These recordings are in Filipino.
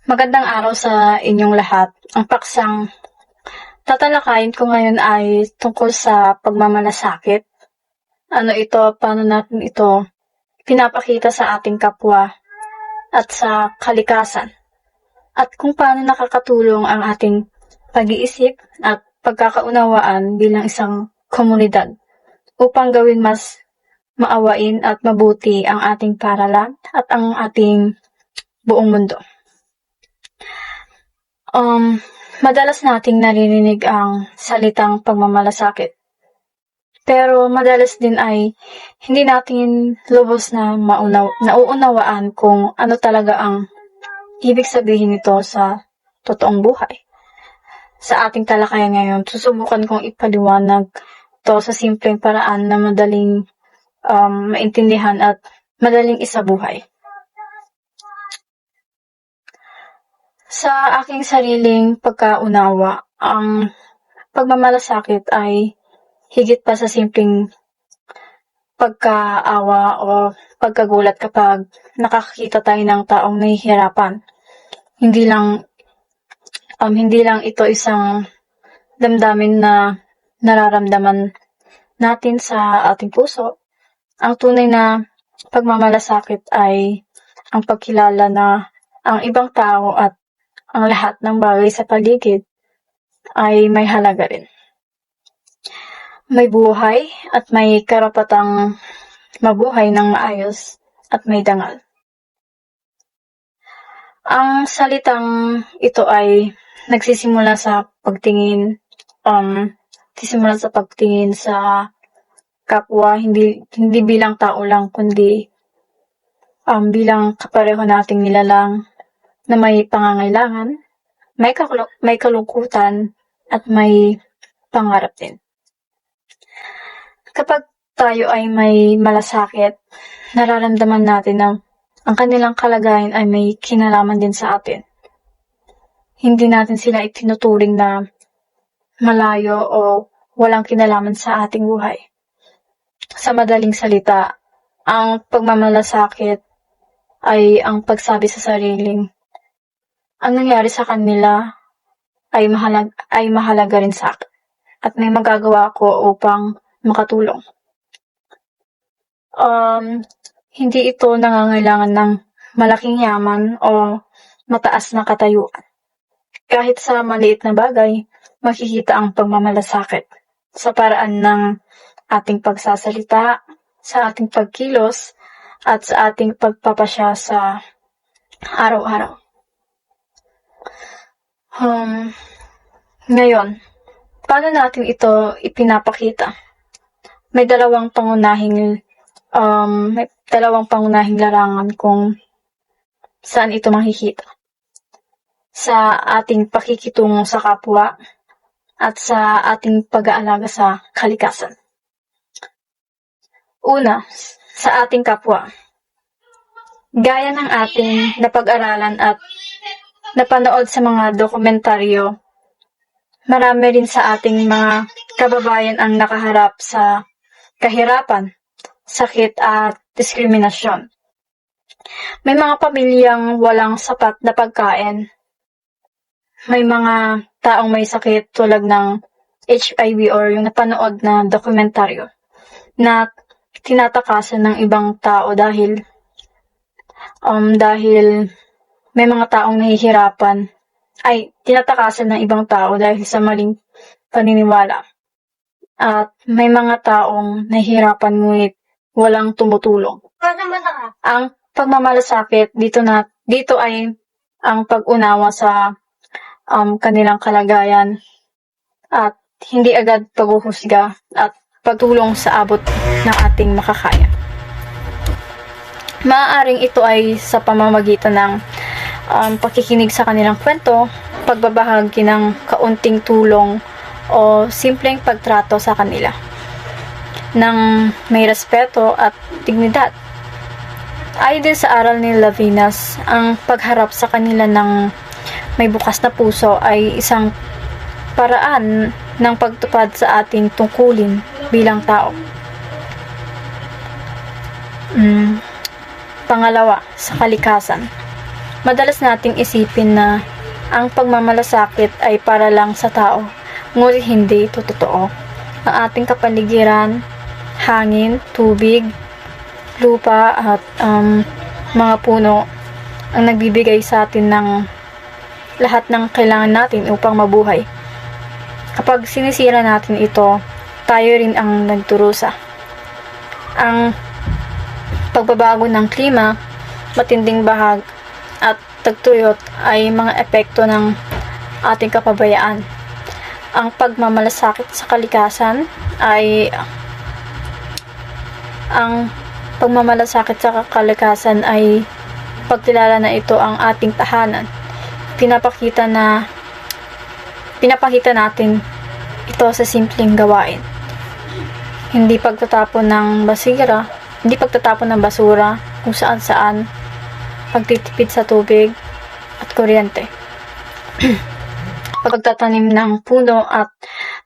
Magandang araw sa inyong lahat. Ang paksang tatalakayin ko ngayon ay tungkol sa pagmamalasakit. Ano ito, paano natin ito pinapakita sa ating kapwa at sa kalikasan. At kung paano nakakatulong ang ating pag-iisip at pagkakaunawaan bilang isang komunidad upang gawin mas maawain at mabuti ang ating paralan at ang ating buong mundo. Madalas nating naririnig ang salitang pagmamalasakit. Pero madalas din ay hindi natin lubos na nauunawaan kung ano talaga ang ibig sabihin nito sa totoong buhay. Sa ating talakayan ngayon, susubukan kong ipaliwanag to sa simpleng paraan na madaling maintindihan at madaling isabuhay. Sa aking sariling pagkaunawa, ang pagmamalasakit ay higit pa sa simpleng pagkaawa o pagkagulat kapag nakakita tayo ng taong nahihirapan. Hindi lang ito isang damdamin na nararamdaman natin sa ating puso. Ang tunay na pagmamalasakit ay ang pagkilala na ang ibang tao at ang lahat ng bagay sa paligid ay may halaga rin. May buhay at may karapatang mabuhay ng maayos at may dangal. Ang salitang ito ay nagsisimula sa pagtingin sa kapwa, hindi bilang tao lang, kundi bilang kapareho nating nilalang na may pangangailangan, may kalungkutan, at may pangarap din. Kapag tayo ay may malasakit, nararamdaman natin na ang kanilang kalagayan ay may kinalaman din sa atin. Hindi natin sila itinuturing na malayo o walang kinalaman sa ating buhay. Sa madaling salita, ang pagmamalasakit ay ang pagsabi sa sariling ang nangyari sa kanila ay mahalaga rin sa akin at may magagawa ako upang makatulong. Hindi ito nangangailangan ng malaking yaman o mataas na katayuan. Kahit sa maliit na bagay, makikita ang pagmamalasakit sa paraan ng ating pagsasalita, sa ating pagkilos, at sa ating pagpapasya sa araw-araw. Ngayon, paano natin ito ipinapakita? May dalawang pangunahing larangan kung saan ito makikita. Sa ating pakikitungo sa kapwa at sa ating pag-aalaga sa kalikasan. Una, sa ating kapwa. Gaya ng ating napag-aralan at napanood sa mga dokumentaryo, marami rin sa ating mga kababayan ang nakaharap sa kahirapan, sakit at diskriminasyon. May mga pamilyang walang sapat na pagkain. May mga taong may sakit tulad ng HIV or yung napanood na dokumentaryo na tinatakasan ng ibang tao dahil may mga taong nahihirapan ay tinatakasan ng ibang tao dahil sa maling paniniwala. At may mga taong nahihirapan ngunit walang tumutulong. Ang pagmamalasakit dito ay ang pag-unawa sa kanilang kalagayan at hindi agad paghuhusga at pagtulong sa abot ng ating makakaya. Maaaring ito ay sa pamamagitan ng pakikinig sa kanilang kwento, pagbabahagi ng kaunting tulong o simpleng pagtrato sa kanila ng may respeto at dignidad. Ayon din sa aral ni Levinas, ang pagharap sa kanila ng may bukas na puso ay isang paraan ng pagtupad sa ating tungkulin bilang tao. Pangalawa, sa kalikasan. Madalas nating isipin na ang pagmamalasakit ay para lang sa tao, ngunit hindi ito totoo. Ang ating kapaligiran, hangin, tubig, lupa at mga puno ang nagbibigay sa atin ng lahat ng kailangan natin upang mabuhay. Kapag sinisira natin ito, tayo rin ang nagturusa. Ang pagbabago ng klima, matinding bahag at tagtuyot ay mga epekto ng ating kapabayaan. Ang pagmamalasakit sa kalikasan ay pagkilala na ito ang ating tahanan. Pinapakita natin ito sa simpleng gawain. Hindi pagtatapon ng basura kung saan-saan, pagtitipid sa tubig at kuryente, pagtatanim ng puno at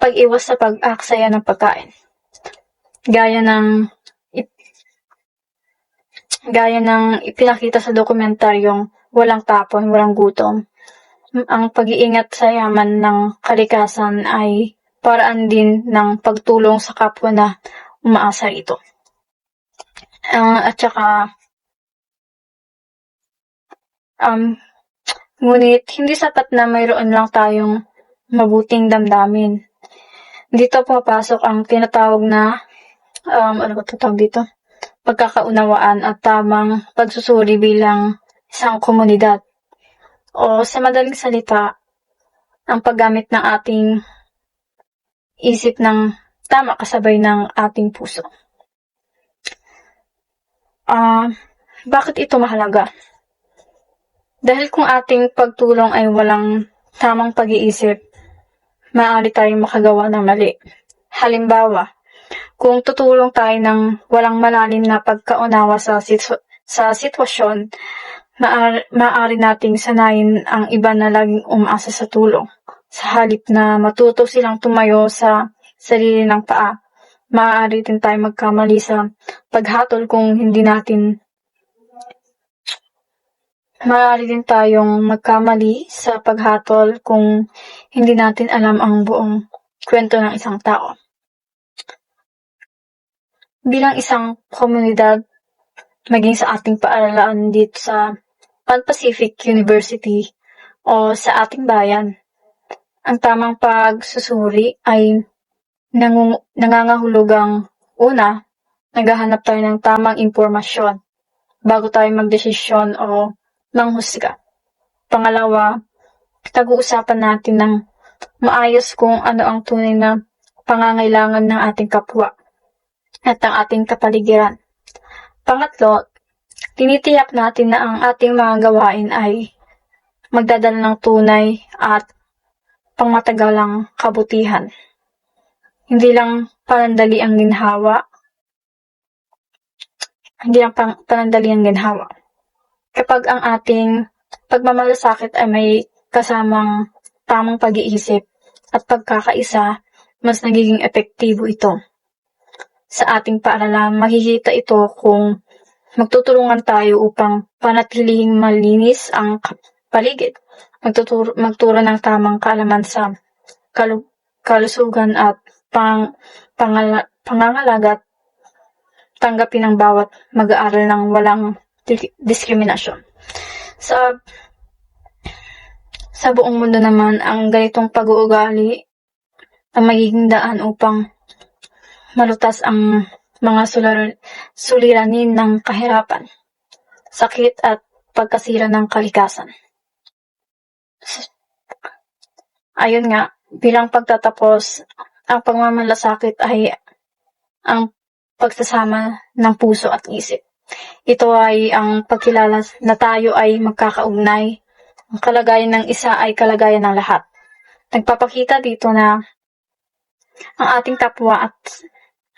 pag-iwas sa pag-aksaya ng pagkain. Gaya ng ipinakita sa dokumentaryong Walang Tapon, Walang Gutom, ang pag-iingat sa yaman ng kalikasan ay paraan din ng pagtulong sa kapwa na umaasa rito. Ngunit hindi sapat na mayroon lang tayong mabuting damdamin. Dito pumapasok ang tinatawag na pagkakaunawaan at tamang pagsusuri bilang isang komunidad. O sa madaling salita, ang paggamit ng ating isip ng tama kasabay ng ating puso. Bakit ito mahalaga? Dahil kung ating pagtulong ay walang tamang pag-iisip, maaari tayong makagawa ng mali. Halimbawa, kung tutulong tayo ng walang malalim na pagkaunawa sa sitwasyon, maaari nating sanayin ang iba na laging umaasa sa tulong. Sa halip na matuto silang tumayo sa sarili ng paa, maaari din tayong magkamali sa paghatol kung hindi natin alam ang buong kwento ng isang tao. Bilang isang komunidad, maging sa ating paaralan dito sa Pan Pacific University o sa ating bayan, ang tamang pagsusuri ay nangangahulugang una, naghahanap tayo ng tamang impormasyon bago tayo magdesisyon o manghusga. Pangalawa, pag-uusapan natin ng maayos kung ano ang tunay na pangangailangan ng ating kapwa at ang ating kapaligiran. Pangatlo, tinitiyak natin na ang ating mga gawain ay magdadala ng tunay at pangmatagalang kabutihan. Hindi lang panandali ang ginhawa. Kapag ang ating pagmamalasakit ay may kasamang tamang pag-iisip at pagkakaisa, mas nagiging epektibo ito. Sa ating paaralan, makikita ito kung magtutulungan tayo upang panatilihing malinis ang paligid, magturo ng tamang kaalaman sa kalusugan at pangangalaga, tanggapin ang bawat mag-aaral ng walang diskriminasyon. Sa buong mundo naman, ang ganitong pag-uugali ang magiging daan upang malutas ang mga suliranin ng kahirapan, sakit at pagkasira ng kalikasan. Ayun nga, bilang pagtatapos, ang pagmamalasakit ay ang pagsasama ng puso at isip. Ito ay ang pagkilala na tayo ay magkakaugnay. Ang kalagayan ng isa ay kalagayan ng lahat. Nagpapakita dito na ang ating kapwa at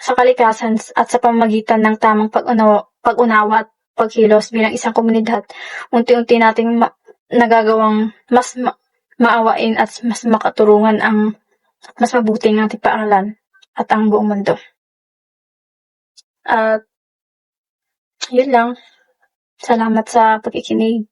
sa kalikasan at sa pamamagitan ng tamang pag-unawa at pagkilos bilang isang komunidad, unti-unti nating nagagawang mas maawain at mas makaturungan ang mas mabuting ating paaralan at ang buong mundo. At yun lang. Salamat sa pakikinig.